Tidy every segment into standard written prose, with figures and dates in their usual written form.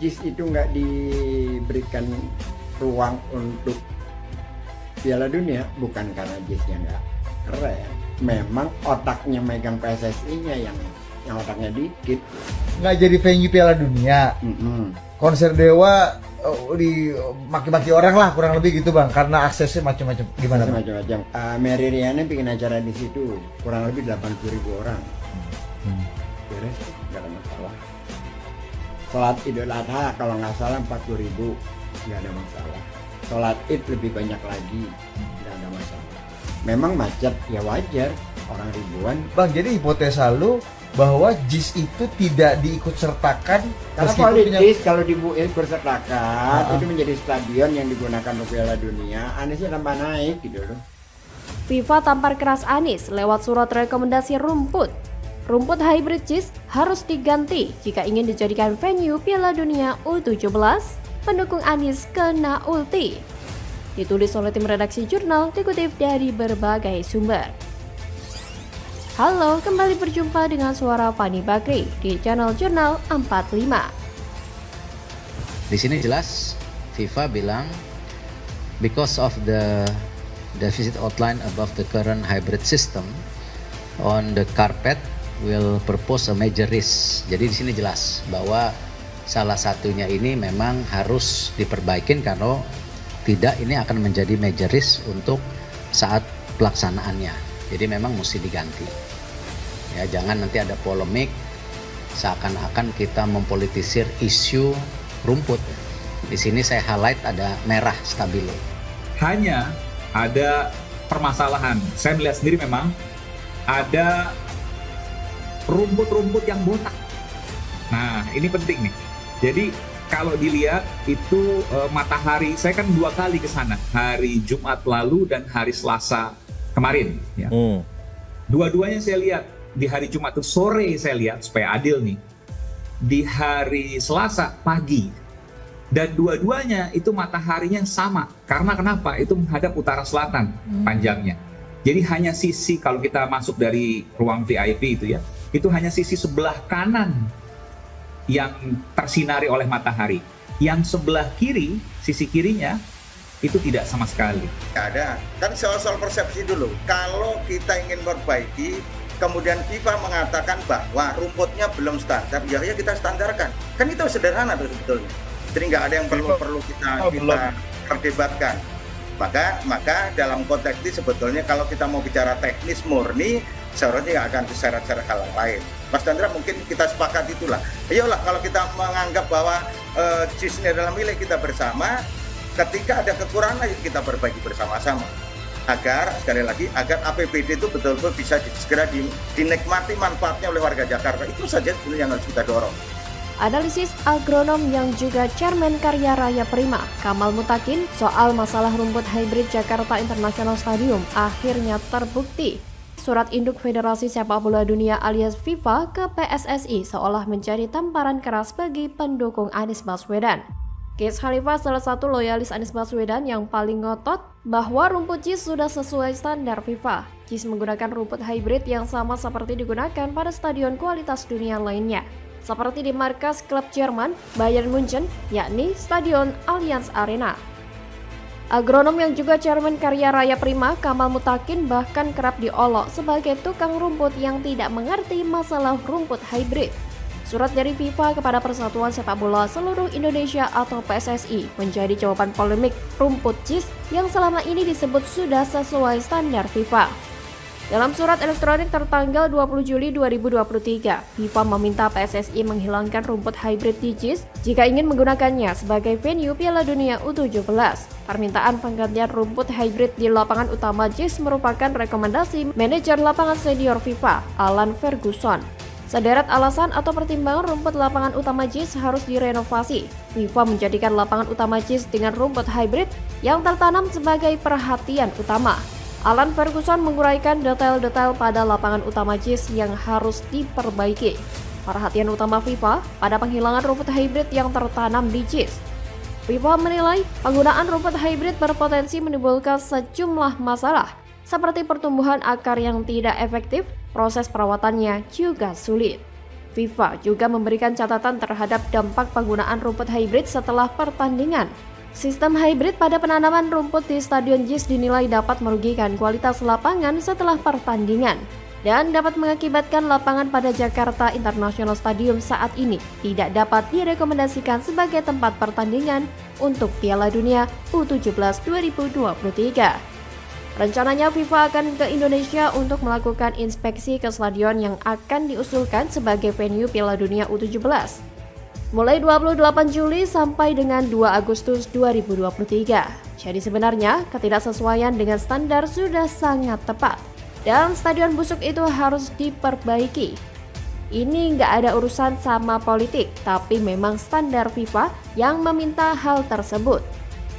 JIS itu nggak diberikan ruang untuk Piala Dunia bukan karena JIS-nya nggak keren, memang otaknya megang PSSI-nya yang otaknya dikit. Nggak jadi venue Piala Dunia. Konser Dewa di maki-maki orang lah kurang lebih gitu bang, karena aksesnya macam-macam. Gimana bang? Macam-macam. Mary Riana bikin acara di situ kurang lebih 80.000 orang. Beres, nggak ada masalah. Sholat Idul Adha kalau nggak salah 40.000, nggak ada masalah. Sholat Id lebih banyak lagi, nggak ada masalah. Memang macet, ya wajar, orang ribuan. Bang, jadi hipotesa lu bahwa JIS itu tidak diikut sertakan karena politis kalau diikut sertakan itu menjadi stadion yang digunakan untuk Piala Dunia, Aniesnya tambah naik gitu loh. FIFA tampar keras Anies lewat surat rekomendasi rumput. Rumput hybrid JIS harus diganti jika ingin dijadikan venue Piala Dunia U17. Pendukung Anies kena ulti. Ditulis oleh tim redaksi jurnal, dikutip dari berbagai sumber. Halo, kembali berjumpa dengan suara Fani Bakri di channel Jurnal 45. Di sini jelas FIFA bilang because of the deficit outline above the current hybrid system on the carpet will propose a major risk. Jadi di sini jelas bahwa salah satunya ini memang harus diperbaikin karena tidak ini akan menjadi major risk untuk saat pelaksanaannya. Jadi memang mesti diganti. Ya, jangan nanti ada polemik seakan-akan kita mempolitisir isu rumput. Di sini saya highlight ada merah stabilo. Hanya ada permasalahan. Saya melihat sendiri memang ada rumput-rumput yang botak. Nah, ini penting nih. Jadi kalau dilihat itu matahari, saya kan 2 kali ke sana, hari Jumat lalu dan hari Selasa kemarin. Ya. Dua-duanya saya lihat, di hari Jumat itu sore saya lihat, supaya adil nih, di hari Selasa pagi, dan dua-duanya itu mataharinya sama. Karena kenapa? Itu menghadap utara selatan panjangnya. Jadi hanya sisi, kalau kita masuk dari ruang VIP itu ya, itu hanya sisi sebelah kanan yang tersinari oleh matahari. Yang sebelah kiri, sisi kirinya, itu tidak sama sekali. Ada, kan soal persepsi dulu. Kalau kita ingin memperbaiki, kemudian FIFA mengatakan bahwa rumputnya belum standar, ya kita standarkan. Kan itu sederhana tuh sebetulnya. Jadi nggak ada yang perlu kita perdebatkan. Maka dalam konteks ini sebetulnya kalau kita mau bicara teknis murni, seharusnya akan diseret-seret hal lain. Mas Chandra, mungkin kita sepakat itulah. Ayolah kalau kita menganggap bahwa JIS ini adalah milik kita bersama, ketika ada kekurangan kita perbaiki bersama-sama agar sekali lagi agar APBD itu betul-betul bisa segera dinikmati manfaatnya oleh warga Jakarta. Itu saja sebenarnya yang harus kita dorong. Analisis agronom yang juga Chairman Karya Raya Prima, Kamal Mutakin, soal masalah rumput hybrid Jakarta International Stadium akhirnya terbukti. Surat induk Federasi Sepak Bola Dunia alias FIFA ke PSSI seolah menjadi tamparan keras bagi pendukung Anies Baswedan. Kees Khalifah, salah satu loyalis Anies Baswedan yang paling ngotot bahwa rumput JIS sudah sesuai standar FIFA. JIS menggunakan rumput hybrid yang sama seperti digunakan pada stadion kualitas dunia lainnya, seperti di markas klub Jerman Bayern Munchen, yakni Stadion Allianz Arena. Agronom yang juga Chairman Karya Raya Prima, Kamal Mutakin, bahkan kerap diolok sebagai tukang rumput yang tidak mengerti masalah rumput hybrid. Surat dari FIFA kepada Persatuan Sepak Bola Seluruh Indonesia atau PSSI menjadi jawaban polemik rumput JIS yang selama ini disebut sudah sesuai standar FIFA. Dalam surat elektronik tertanggal 20 Juli 2023, FIFA meminta PSSI menghilangkan rumput hybrid di JIS jika ingin menggunakannya sebagai venue Piala Dunia U17. Permintaan penggantian rumput hybrid di lapangan utama JIS merupakan rekomendasi manajer lapangan senior FIFA, Alan Ferguson. Sederet alasan atau pertimbangan rumput lapangan utama JIS harus direnovasi. FIFA menjadikan lapangan utama JIS dengan rumput hybrid yang tertanam sebagai perhatian utama. Alan Ferguson menguraikan detail-detail pada lapangan utama JIS yang harus diperbaiki. Perhatian utama FIFA pada penghilangan rumput hybrid yang tertanam di JIS. FIFA menilai penggunaan rumput hybrid berpotensi menimbulkan sejumlah masalah, seperti pertumbuhan akar yang tidak efektif, proses perawatannya juga sulit. FIFA juga memberikan catatan terhadap dampak penggunaan rumput hybrid setelah pertandingan. Sistem hybrid pada penanaman rumput di Stadion JIS dinilai dapat merugikan kualitas lapangan setelah pertandingan dan dapat mengakibatkan lapangan pada Jakarta International Stadium saat ini tidak dapat direkomendasikan sebagai tempat pertandingan untuk Piala Dunia U17 2023. Rencananya FIFA akan ke Indonesia untuk melakukan inspeksi ke stadion yang akan diusulkan sebagai venue Piala Dunia U17. Mulai 28 Juli sampai dengan 2 Agustus 2023. Jadi sebenarnya ketidaksesuaian dengan standar sudah sangat tepat dan stadion busuk itu harus diperbaiki. Ini nggak ada urusan sama politik, tapi memang standar FIFA yang meminta hal tersebut.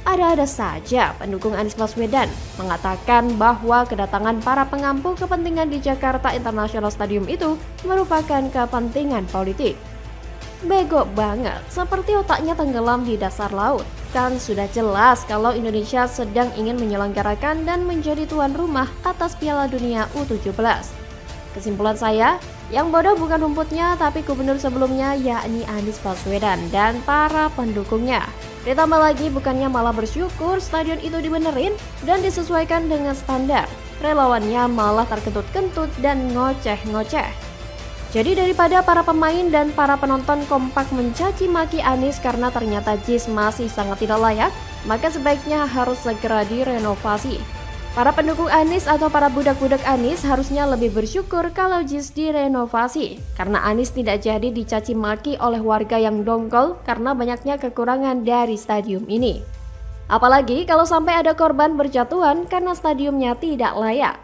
Ada-ada saja pendukung Anies Baswedan mengatakan bahwa kedatangan para pengampu kepentingan di Jakarta International Stadium itu merupakan kepentingan politik. Bego banget, seperti otaknya tenggelam di dasar laut. Kan sudah jelas kalau Indonesia sedang ingin menyelenggarakan dan menjadi tuan rumah atas Piala Dunia U17. Kesimpulan saya, yang bodoh bukan rumputnya tapi gubernur sebelumnya yakni Anies Baswedan dan para pendukungnya. Ditambah lagi bukannya malah bersyukur stadion itu dibenerin dan disesuaikan dengan standar. Relawannya malah terkentut-kentut dan ngoceh-ngoceh. Jadi daripada para pemain dan para penonton kompak mencaci maki Anies karena ternyata JIS masih sangat tidak layak, maka sebaiknya harus segera direnovasi. Para pendukung Anies atau para budak-budak Anies harusnya lebih bersyukur kalau JIS direnovasi, karena Anies tidak jadi dicaci maki oleh warga yang dongkol karena banyaknya kekurangan dari stadium ini. Apalagi kalau sampai ada korban berjatuhan karena stadiumnya tidak layak.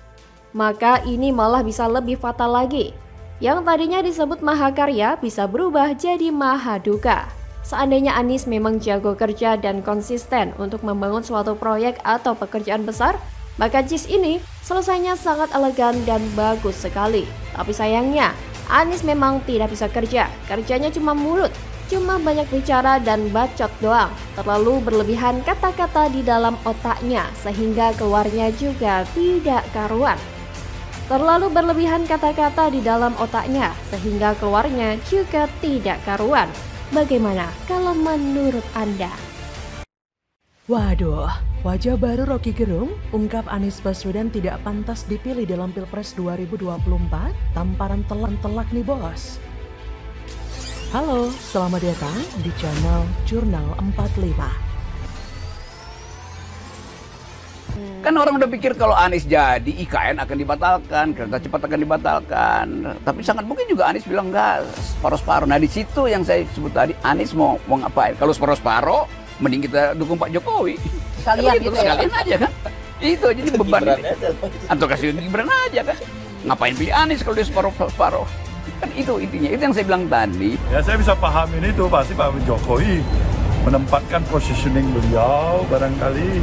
Maka ini malah bisa lebih fatal lagi. Yang tadinya disebut mahakarya bisa berubah jadi mahaduka. Seandainya Anies memang jago kerja dan konsisten untuk membangun suatu proyek atau pekerjaan besar, maka JIS ini selesainya sangat elegan dan bagus sekali. Tapi sayangnya, Anies memang tidak bisa kerja. Kerjanya cuma mulut, cuma banyak bicara dan bacot doang. Terlalu berlebihan kata-kata di dalam otaknya, sehingga keluarnya juga tidak karuan. Terlalu berlebihan kata-kata di dalam otaknya, sehingga keluarnya juga tidak karuan. Bagaimana kalau menurut Anda? Waduh, wajah baru Rocky Gerung ungkap Anies Baswedan tidak pantas dipilih dalam Pilpres 2024, tamparan telak nih bos. Halo, selamat datang di channel Jurnal 45. Kan orang udah pikir kalau Anies jadi IKN akan dibatalkan, kereta cepat akan dibatalkan. Tapi sangat mungkin juga Anies bilang enggak, separuh-separuh. Nah di situ yang saya sebut tadi, Anies mau ngapain? Kalau separuh-separuh, mending kita dukung Pak Jokowi. Sekalian gitu ya? Sekalian aja kan. Itu jadi beban. Atau kasih Gibran aja kan. Ngapain pilih Anies kalau dia separuh-separuh? Kan itu intinya, itu yang saya bilang tadi. Ya saya bisa pahamin itu, pasti Pak Jokowi menempatkan positioning beliau barangkali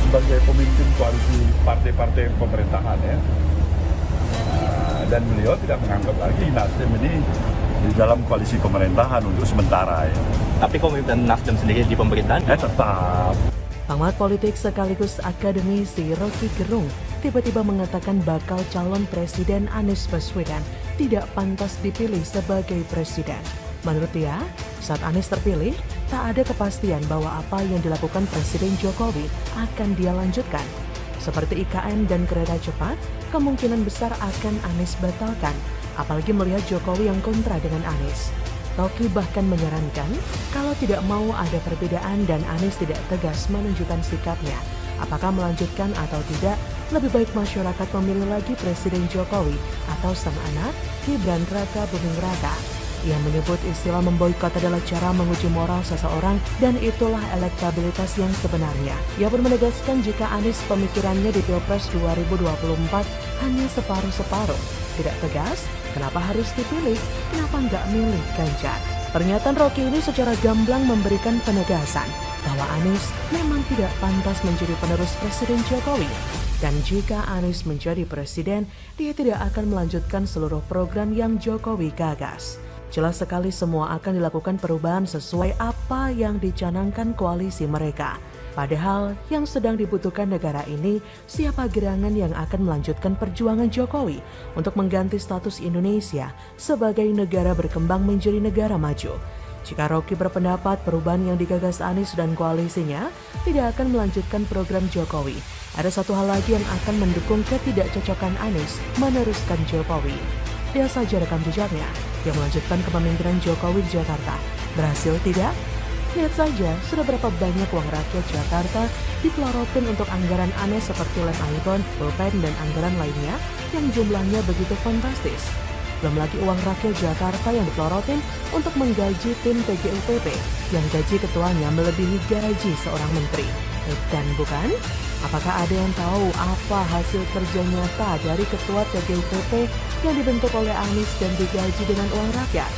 sebagai pemimpin koalisi partai-partai pemerintahan ya. Dan beliau tidak menganggap lagi Nasdem ini di dalam koalisi pemerintahan untuk sementara ya. Tapi komitmen Nasdem sendiri di pemerintahan? Ya tetap. Pengamat politik sekaligus akademisi Rocky Gerung tiba-tiba mengatakan bakal calon presiden Anies Baswedan tidak pantas dipilih sebagai presiden. Menurut dia, saat Anies terpilih, tak ada kepastian bahwa apa yang dilakukan Presiden Jokowi akan dia lanjutkan. Seperti IKN dan kereta cepat, kemungkinan besar akan Anies batalkan, apalagi melihat Jokowi yang kontra dengan Anies. Rocky bahkan menyarankan kalau tidak mau ada perbedaan dan Anies tidak tegas menunjukkan sikapnya, apakah melanjutkan atau tidak, lebih baik masyarakat memilih lagi Presiden Jokowi atau sang anak Gibran Raka Buming Raka. Ia menyebut istilah memboikot adalah cara menguji moral seseorang dan itulah elektabilitas yang sebenarnya. Ia pun menegaskan jika Anies pemikirannya di Pilpres 2024 hanya separuh-separuh. Tidak tegas, kenapa harus dipilih? Kenapa nggak milih Ganjar? Pernyataan Rocky ini secara gamblang memberikan penegasan bahwa Anies memang tidak pantas menjadi penerus Presiden Jokowi. Dan jika Anies menjadi presiden, dia tidak akan melanjutkan seluruh program yang Jokowi gagas. Jelas sekali semua akan dilakukan perubahan sesuai apa yang dicanangkan koalisi mereka. Padahal yang sedang dibutuhkan negara ini siapa gerangan yang akan melanjutkan perjuangan Jokowi untuk mengganti status Indonesia sebagai negara berkembang menjadi negara maju. Jika Rocky berpendapat perubahan yang digagas Anies dan koalisinya tidak akan melanjutkan program Jokowi, ada satu hal lagi yang akan mendukung ketidakcocokan Anies meneruskan Jokowi. Lihat saja rekam jejaknya yang melanjutkan kepemimpinan Jokowi di Jakarta. Berhasil tidak? Lihat saja sudah berapa banyak uang rakyat Jakarta dipelorotin untuk anggaran aneh seperti lem iPhone, pulpen, dan anggaran lainnya yang jumlahnya begitu fantastis. Belum lagi uang rakyat Jakarta yang dipelorotin untuk menggaji tim TGUPP yang gaji ketuanya melebihi gaji seorang menteri. Dan bukan? Apakah ada yang tahu apa hasil kerja nyata dari ketua TGUPP yang dibentuk oleh Anies dan digaji dengan uang rakyat?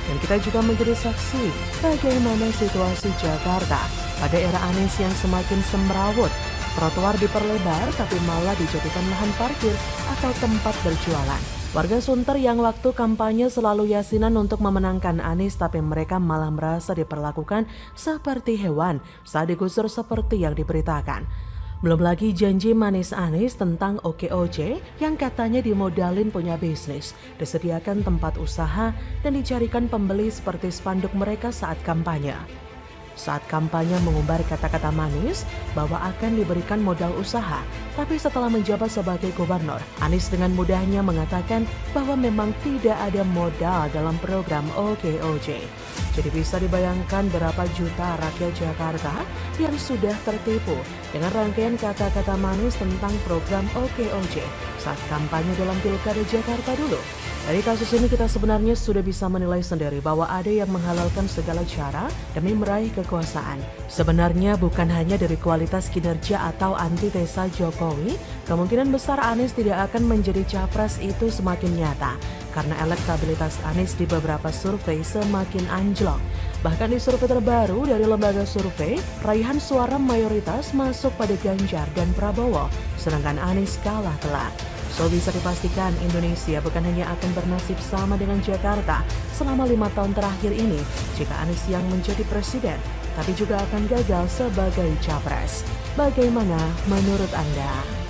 Dan kita juga menjadi saksi bagaimana situasi Jakarta pada era Anies yang semakin semrawut. Trotoar diperlebar tapi malah dijadikan lahan parkir atau tempat berjualan. Warga Sunter yang waktu kampanye selalu yasinan untuk memenangkan Anies tapi mereka malah merasa diperlakukan seperti hewan saat digusur seperti yang diberitakan. Belum lagi janji manis Anies tentang OKOJ yang katanya dimodalin punya bisnis, disediakan tempat usaha, dan dicarikan pembeli seperti spanduk mereka saat kampanye. Saat kampanye mengumbar kata-kata manis bahwa akan diberikan modal usaha, tapi setelah menjabat sebagai gubernur, Anies dengan mudahnya mengatakan bahwa memang tidak ada modal dalam program OKOJ. Jadi bisa dibayangkan berapa juta rakyat Jakarta yang sudah tertipu dengan rangkaian kata-kata manis tentang program OKOJ saat kampanye dalam Pilkada Jakarta dulu. Dari kasus ini kita sebenarnya sudah bisa menilai sendiri bahwa ada yang menghalalkan segala cara demi meraih kekuasaan. Sebenarnya bukan hanya dari kualitas kinerja atau antitesa Jokowi, kemungkinan besar Anies tidak akan menjadi capres itu semakin nyata. Karena elektabilitas Anies di beberapa survei semakin anjlok. Bahkan di survei terbaru dari lembaga survei, raihan suara mayoritas masuk pada Ganjar dan Prabowo, sedangkan Anies kalah telak. So bisa dipastikan Indonesia bukan hanya akan bernasib sama dengan Jakarta selama 5 tahun terakhir ini jika Anies yang menjadi presiden, tapi juga akan gagal sebagai capres. Bagaimana menurut Anda?